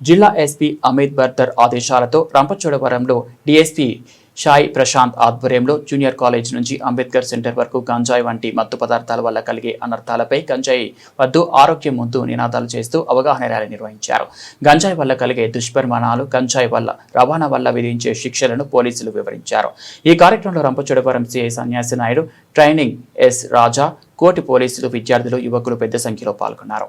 జిల్లా ఎస్పీ అమిత్ బర్దర్ ఆదేశాలతో రంపచోడవరంలో డీఎస్పీ సాయి ప్రశాంత్ ఆధ్వర్యంలో జూనియర్ కాలేజ్ నుంచి అంబేద్కర్ సెంటర్ వరకు గంజాయి వంటి మత్తు పదార్థాల వల్ల కలిగే అనర్థాలపై గంజాయి వద్దు ఆరోగ్యం ముందు నినాదాలు చేస్తూ అవగాహన ర్యాలీ నిర్వహించారు. గంజాయి వల్ల కలిగే దుష్పరిణామాలు, గంజాయి వల్ల రవాణా వల్ల విధించే శిక్షలను పోలీసులు వివరించారు. ఈ కార్యక్రమంలో రంపచోడవరం సిఐ సన్యాసి నాయుడు, ట్రైనింగ్ ఎస్ రాజా, కోటి పోలీసులు, విద్యార్థులు, యువకులు పెద్ద సంఖ్యలో పాల్గొన్నారు.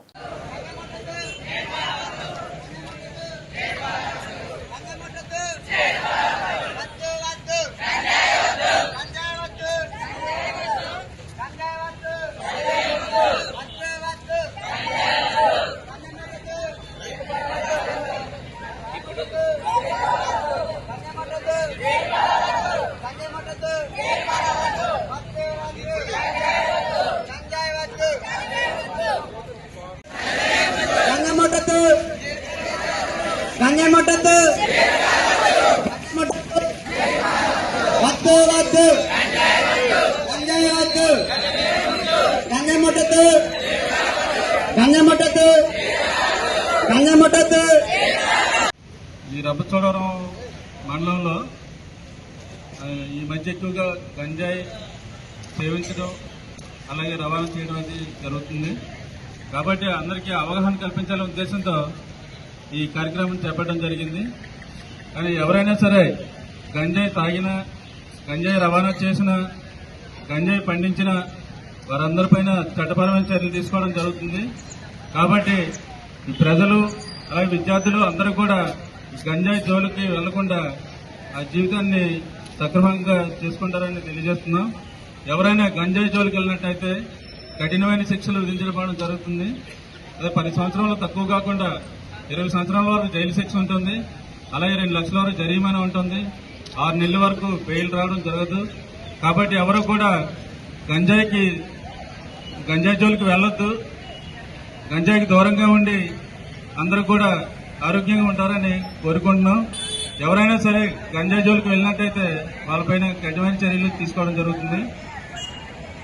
ఈ రంపచోడవరం మండలంలో ఈ మధ్య ఎక్కువగా గంజాయి సేవించడం అలాగే రవాణా చేయడం అనేది జరుగుతుంది. కాబట్టి అందరికీ అవగాహన కల్పించాలనే ఉద్దేశంతో ఈ కార్యక్రమం చేపట్టడం జరిగింది. కానీ ఎవరైనా సరే గంజాయి తాగినా, గంజాయి రవాణా చేసిన, గంజాయి పండించిన వారందరిపైన చట్టపరమైన చర్యలు తీసుకోవడం జరుగుతుంది. కాబట్టి ఈ ప్రజలు అలాగే విద్యార్థులు అందరూ కూడా గంజాయి జోలికి వెళ్లకుండా ఆ జీవితాన్ని సక్రమంగా చేసుకుంటారని తెలియజేస్తున్నాం. ఎవరైనా గంజాయి జోలికి వెళ్ళినట్టయితే కఠినమైన శిక్షలు విధించడం జరుగుతుంది. అదే 10 సంవత్సరాలు తక్కువ కాకుండా 20 సంవత్సరాల వరకు జైలు శిక్ష ఉంటుంది. అలాగే 2 లక్షల వరకు జరిమానా ఉంటుంది. 6 నెలల వరకు బెయిల్ రావడం జరగదు. కాబట్టి ఎవరు కూడా గంజాయి జోలికి వెళ్లొద్దు. గంజాయికి దూరంగా ఉండి అందరూ కూడా ఆరోగ్యంగా ఉంటారని కోరుకుంటున్నాం. ఎవరైనా సరే గంజాయి జోలికి వెళ్ళినట్టయితే వాళ్ళపైన కఠినమైన చర్యలు తీసుకోవడం జరుగుతుంది.